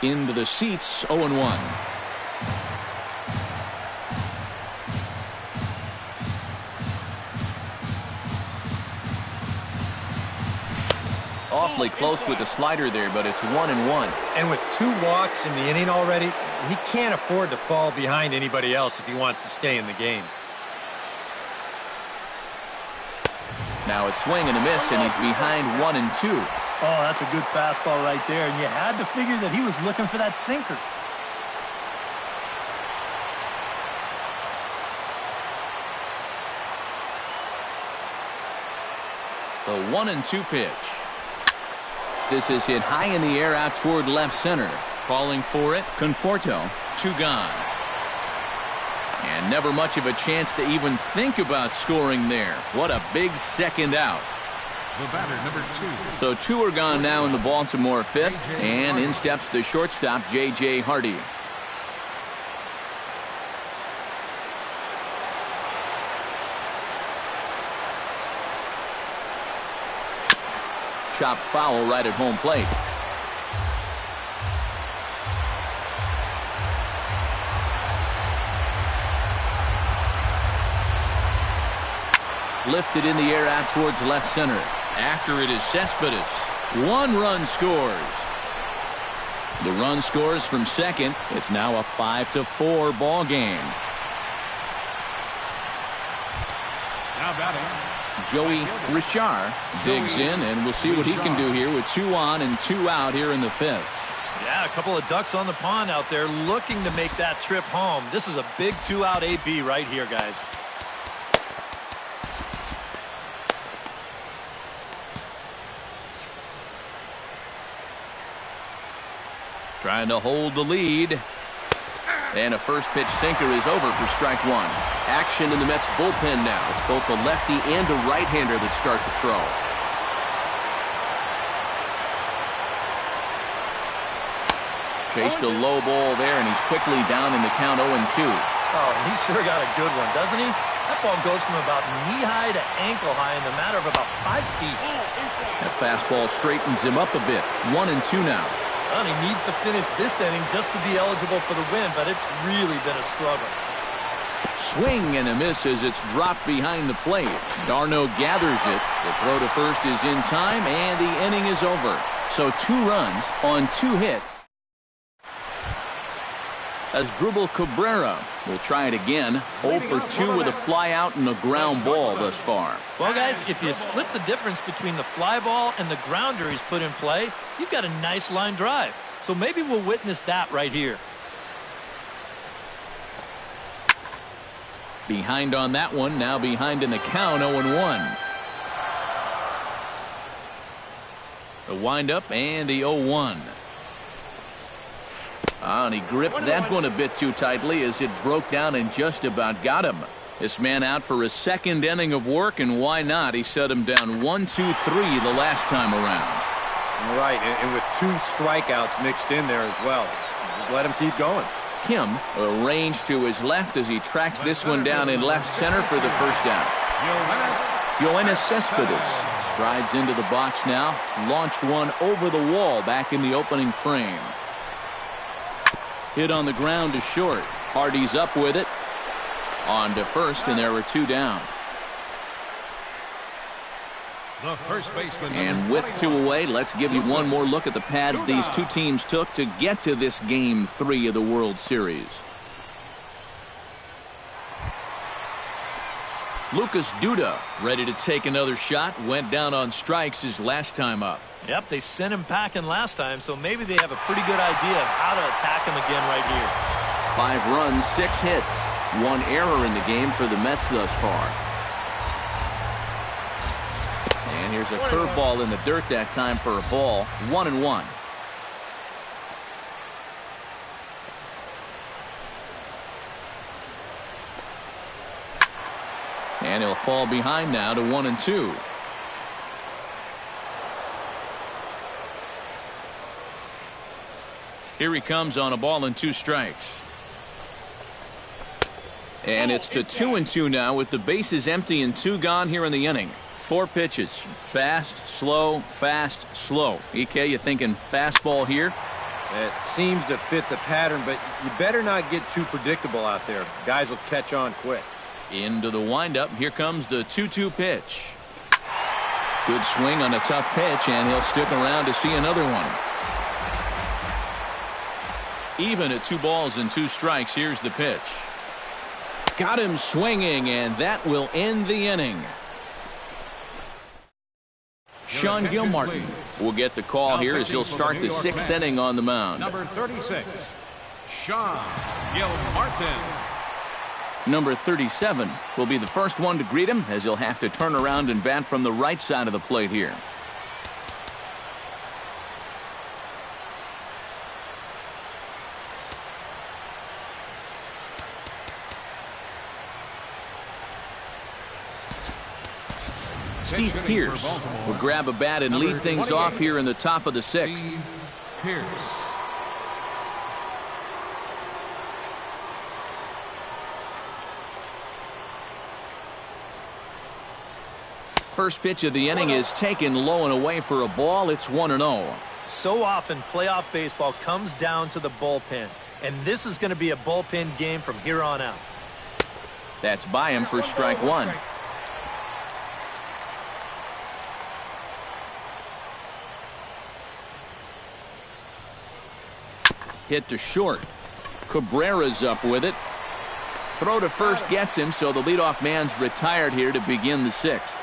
into the seats, 0-1. Awfully close with the slider there, but it's 1-1. And with 2 walks in the inning already, he can't afford to fall behind anybody else if he wants to stay in the game. Now it's swing and a miss, and he's behind 1-2. Oh, that's a good fastball right there, and you had to figure that he was looking for that sinker. The 1-2 pitch. This is hit high in the air out toward left center. Calling for it, Conforto, 2 gone. And never much of a chance to even think about scoring there. What a big second out. The batter, number 2. So 2 are gone now in the Baltimore 5th, and in steps the shortstop, J.J. Hardy. Chop foul right at home plate. Lifted in the air out towards left center. After it is Cespedes. 1 run scores. The run scores from second. It's now a 5-4 ball game. Now batting, Joey Richard digs in, and we'll see what he can do here with 2 on and 2 out here in the 5th. Yeah, a couple of ducks on the pond out there looking to make that trip home. This is a big 2-out AB right here, guys. Trying to hold the lead. And a first pitch sinker is over for strike 1. Action in the Mets bullpen now. It's both a lefty and a right-hander that start to throw. Chased a low ball there, and he's quickly down in the count 0-2. Oh, he sure got a good one, doesn't he? That ball goes from about knee-high to ankle-high in the matter of about 5 feet. That fastball straightens him up a bit. 1-2 now. Well, he needs to finish this inning just to be eligible for the win, but it's really been a struggle. Swing and a miss as it's dropped behind the plate. Darno gathers it. The throw to first is in time, and the inning is over. So 2 runs on 2 hits. As Dribble Cabrera will try it again. 0 for 2 with a fly out and a ground ball thus far. Well, guys, if you split the difference between the fly ball and the grounder he's put in play, you've got a nice line drive. So maybe we'll witness that right here. Behind on that one, now behind in the count, 0-1. The windup and the 0-1. And he gripped that one a bit too tightly as it broke down and just about got him. This man out for a second inning of work, and why not? He set him down 1-2-3 the last time around. Right, and with 2 strikeouts mixed in there as well. Just let him keep going. Kim arranged to his left as he tracks this one down in left center for the first down. Yoenis Cespedes strides into the box now. Launched one over the wall back in the opening frame. Hit on the ground to short. Hardy's up with it. On to first, and there were 2 down. the first baseman. And with 2 away, let's give you one more look at the pads these 2 teams took to get to this Game 3 of the World Series. Lucas Duda ready to take another shot. Went down on strikes his last time up. Yep, they sent him packing last time, so maybe they have a pretty good idea of how to attack him again right here. 5 runs, 6 hits, 1 error in the game for the Mets thus far. And here's a curveball in the dirt that time for a ball. 1-1. And he'll fall behind now to 1-2. Here he comes on a ball and 2 strikes. And it's to 2-2 now with the bases empty and 2 gone here in the inning. 4 pitches. Fast, slow, fast, slow. EK, you thinking fastball here? It seems to fit the pattern, but you better not get too predictable out there. Guys will catch on quick. Into the windup. Here comes the 2-2 pitch. Good swing on a tough pitch, and he'll stick around to see another one. Even at 2 balls and 2 strikes. Here's the pitch. Got him swinging, and that will end the inning. Sean Gilmartin will get the call here as he'll start the 6th inning on the mound. Number 36, Sean Gilmartin. Number 37 will be the first one to greet him as he'll have to turn around and bat from the right side of the plate here. Steve Pierce will grab a bat and lead things off here in the top of the 6th. Steve Pierce. First pitch of the inning is taken low and away for a ball. It's 1-0. So often playoff baseball comes down to the bullpen, and this is going to be a bullpen game from here on out. That's by him for strike 1. Hit to short. Cabrera's up with it. Throw to first gets him, so the leadoff man's retired here to begin the 6th.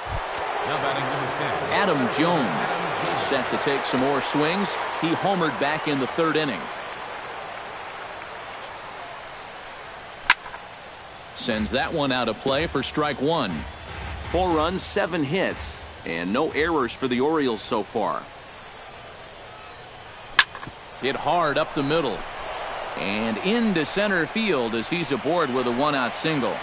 Now batting number 10. Adam Jones is set to take some more swings. He homered back in the 3rd inning. Sends that one out of play for strike 1. 4 runs, 7 hits, and no errors for the Orioles so far. Hit hard up the middle. And into center field as he's aboard with a 1-out single.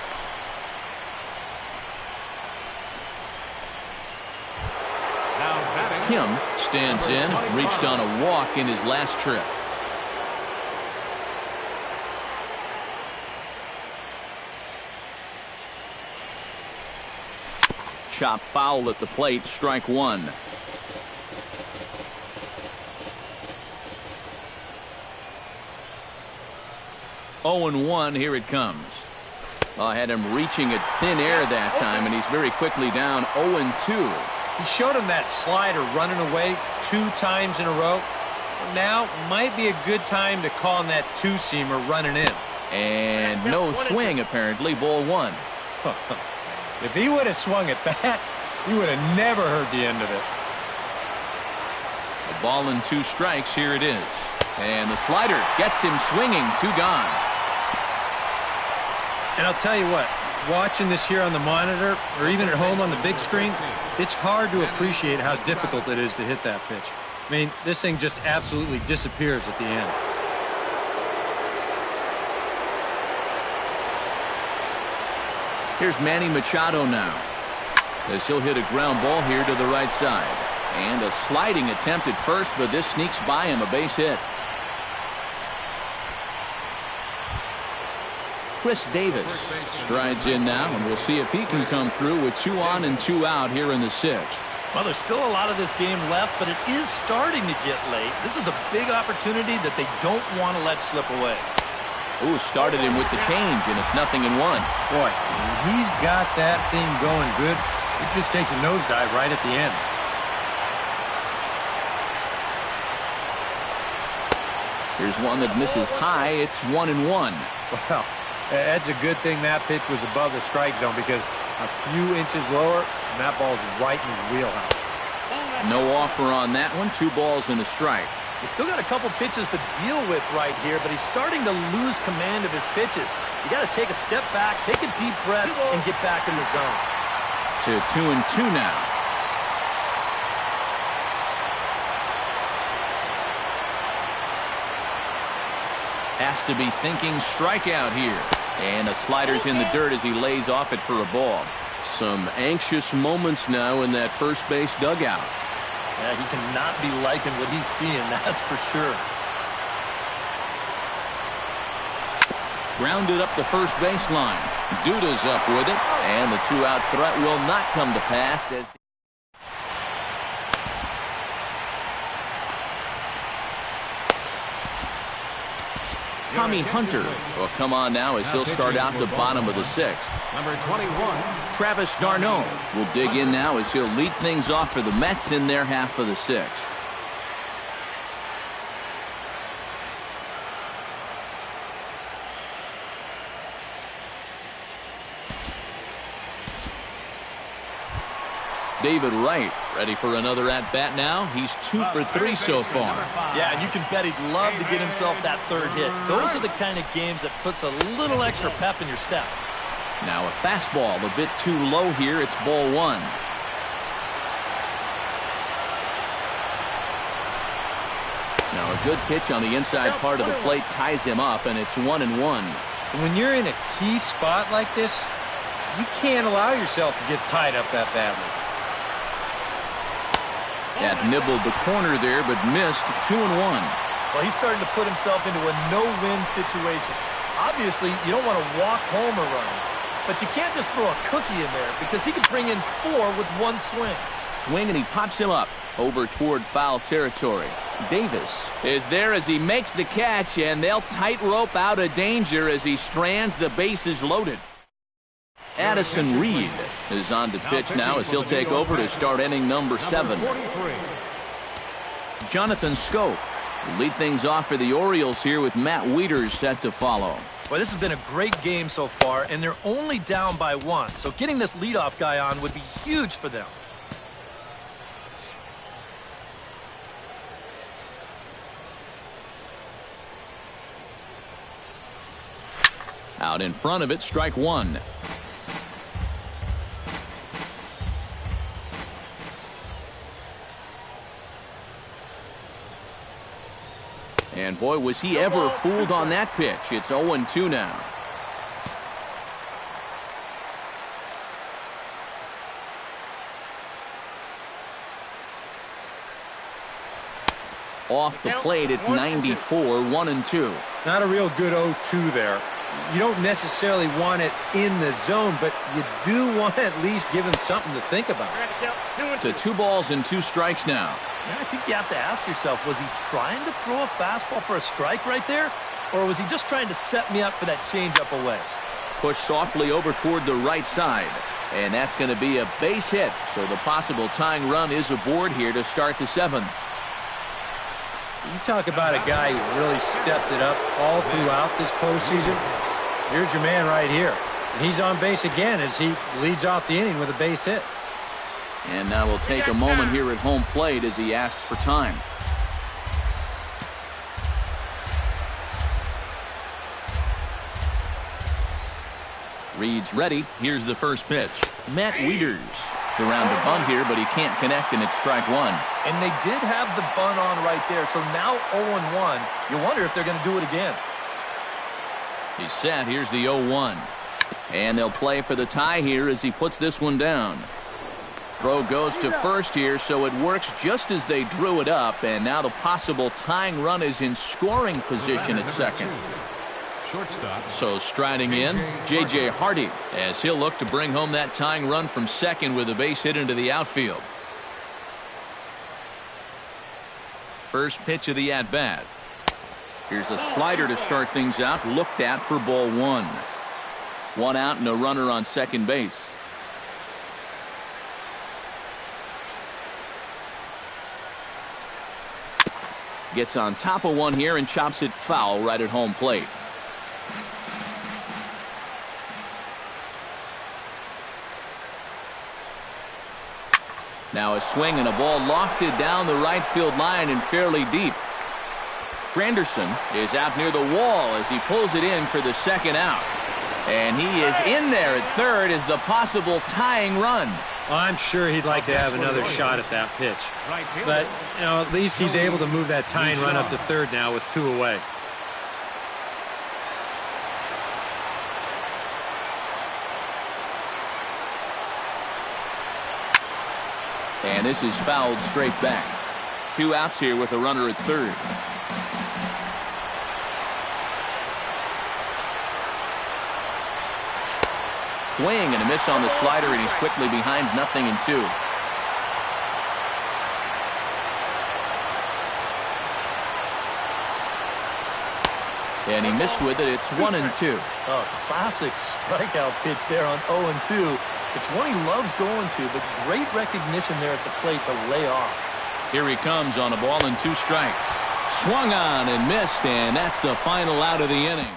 Kim stands in, reached on a walk in his last trip. Chop foul at the plate, strike 1. Oh and 1, here it comes. I had him reaching at thin air that time, and he's very quickly down 0-2. He showed him that slider running away 2 times in a row. Now might be a good time to call him that 2-seamer running in. And no swing, apparently. Ball 1. If he would have swung at that, he would have never heard the end of it. A ball and 2 strikes. Here it is. And the slider gets him swinging. 2 gone. And I'll tell you what, watching this here on the monitor or even at home on the big screen, it's hard to appreciate how difficult it is to hit that pitch. I mean, this thing just absolutely disappears at the end. Here's Manny Machado now as he'll hit a ground ball here to the right side. And a sliding attempt at first, but this sneaks by him, a base hit. Chris Davis strides in now, and we'll see if he can come through with 2 on and 2 out here in the 6th. Well, there's still a lot of this game left, but it is starting to get late. This is a big opportunity that they don't want to let slip away. Ooh, started him with the change, and it's 0-1. Boy, he's got that thing going good. It just takes a nosedive right at the end. Here's one that misses high. It's 1-1. Well, that's a good thing that pitch was above the strike zone, because a few inches lower, and that ball's right in his wheelhouse. No offer on that one. 2 balls and a strike. He's still got a couple pitches to deal with right here, but he's starting to lose command of his pitches. You got to take a step back, take a deep breath, and get back in the zone. To 2-2 now. Has to be thinking strikeout here. And the slider's in the dirt as he lays off it for a ball. Some anxious moments now in that first base dugout. Yeah, he cannot be liking what he's seeing, that's for sure. Grounded up the first baseline. Duda's up with it. And the 2-out threat will not come to pass as Tommy Hunter will come on now as he'll start out the bottom of the sixth. Number 21. Travis d'Arnaud will dig in now as he'll lead things off for the Mets in their half of the sixth. David Wright ready for another at-bat now. He's 2 for 3 so far. Yeah, and you can bet he'd love to get himself that third hit. Those are the kind of games that puts a little extra pep in your step. Now a fastball a bit too low here. It's ball 1. Now a good pitch on the inside part of the plate ties him up, and it's 1-1. When you're in a key spot like this, you can't allow yourself to get tied up that badly. That nibbled the corner there, but missed. 2-1. Well, he's starting to put himself into a no-win situation. Obviously, you don't want to walk home a run, but you can't just throw a cookie in there because he can bring in 4 with one swing. Swing, and he pops him up over toward foul territory. Davis is there as he makes the catch, and they'll tightrope out of danger as he strands the bases loaded. Addison Reed is on to pitch now as he'll take over to start inning number 7. Jonathan Scope will lead things off for the Orioles here with Matt Wieters set to follow. Well, this has been a great game so far, and they're only down by 1. So getting this leadoff guy on would be huge for them. Out in front of it, strike 1. And boy, was he ever fooled on that pitch. It's 0-2 now. Off the plate at 94, 1-2. Not a real good 0-2 there. You don't necessarily want it in the zone, but you do want to at least give him something to think about. To 2 balls and 2 strikes now. I think you have to ask yourself, was he trying to throw a fastball for a strike right there? Or was he just trying to set me up for that changeup away? Pushed softly over toward the right side. And that's going to be a base hit. So the possible tying run is aboard here to start the 7th. You talk about a guy who really stepped it up all throughout this postseason. Here's your man right here. And he's on base again as he leads off the inning with a base hit. And now we'll take a moment here at home plate as he asks for time. Reed's ready. Here's the first pitch. Matt Wieters around the bunt here, but he can't connect, and it's strike 1. And they did have the bunt on right there, so now 0-1. You wonder if they're going to do it again. He's set. Here's the 0-1. And they'll play for the tie here as he puts this one down. Throw goes to first here, so it works just as they drew it up, and now the possible tying run is in scoring position at second. Shortstop. So striding in, J.J. Hardy, as he'll look to bring home that tying run from second with a base hit into the outfield. First pitch of the at-bat. Here's a slider to start things out, looked at for ball 1. 1 out and a runner on second base. Gets on top of one here and chops it foul right at home plate. Now a swing and a ball lofted down the right field line and fairly deep. Granderson is out near the wall as he pulls it in for the second out. And he is in there at third as the possible tying run. Well, I'm sure he'd like to have another shot at that pitch. But, you know, at least he's able to move that tying run up to third now with 2 away. And this is fouled straight back. 2 outs here with a runner at third. Swing and a miss on the slider, and he's quickly behind 0-2. And he missed with it. It's 1-2. Oh, classic strikeout pitch there on 0-2. It's one he loves going to, but great recognition there at the plate to lay off. Here he comes on a ball and 2 strikes. Swung on and missed, and that's the final out of the inning.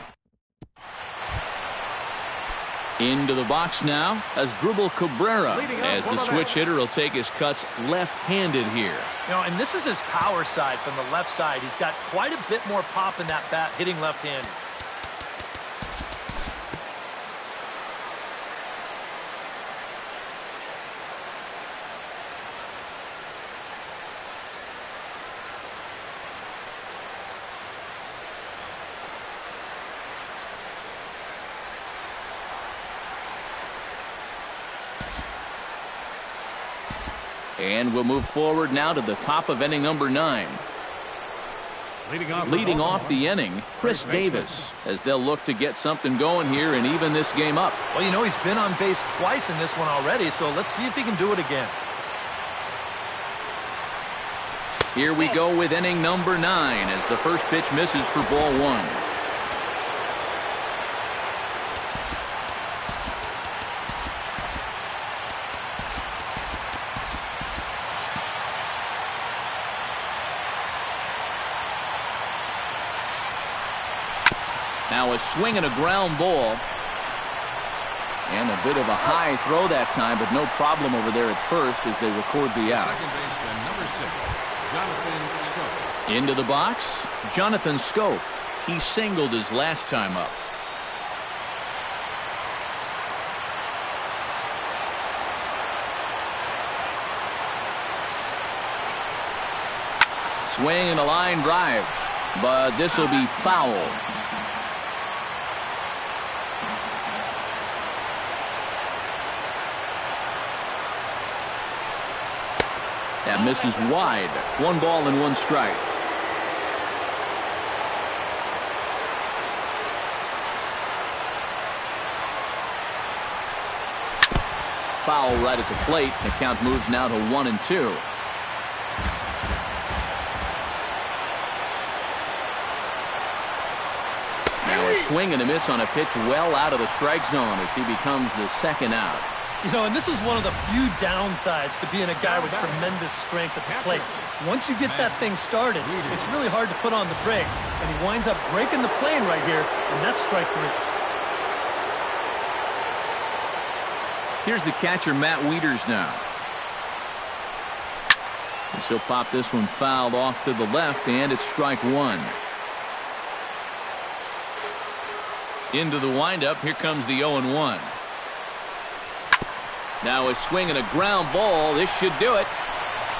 Into the box now as Dribble Cabrera, as the switch hitter will take his cuts left-handed here. You know, and this is his power side from the left side. He's got quite a bit more pop in that bat hitting left-handed. And we'll move forward now to the top of inning number 9. Leading off the inning, Chris Davis, as they'll look to get something going here and even this game up. Well, you know, he's been on base twice in this one already, so let's see if he can do it again. Here we go with inning number 9 as the first pitch misses for ball 1. Now a swing and a ground ball. And a bit of a high throw that time, but no problem over there at first as they record the out. Into the box, Jonathan Scope. He singled his last time up. Swing and a line drive, but this will be foul. That misses wide. 1 ball and 1 strike. Foul right at the plate. The count moves now to 1-2. Now a swing and a miss on a pitch well out of the strike zone as he becomes the second out. You know, and this is one of the few downsides to being a guy with tremendous strength at the plate. Once you get that thing started, it's really hard to put on the brakes, and he winds up breaking the plane right here, and that's strike 3. Here's the catcher, Matt Wieters now. As he'll pop this one fouled off to the left, and it's strike 1. Into the windup, here comes the 0-1. Now a swing and a ground ball. This should do it.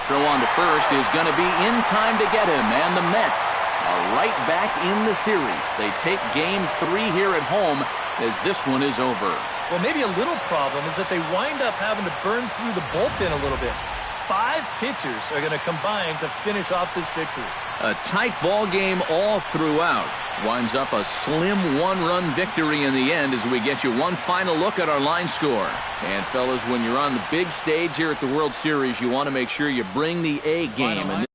Throw on to first is going to be in time to get him. And the Mets are right back in the series. They take game 3 here at home as this one is over. Well, maybe a little problem is that they wind up having to burn through the bullpen a little bit. 5 pitchers are going to combine to finish off this victory. A tight ball game all throughout. Winds up a slim 1-run victory in the end as we get you one final look at our line score. And fellas, when you're on the big stage here at the World Series, you want to make sure you bring the A game.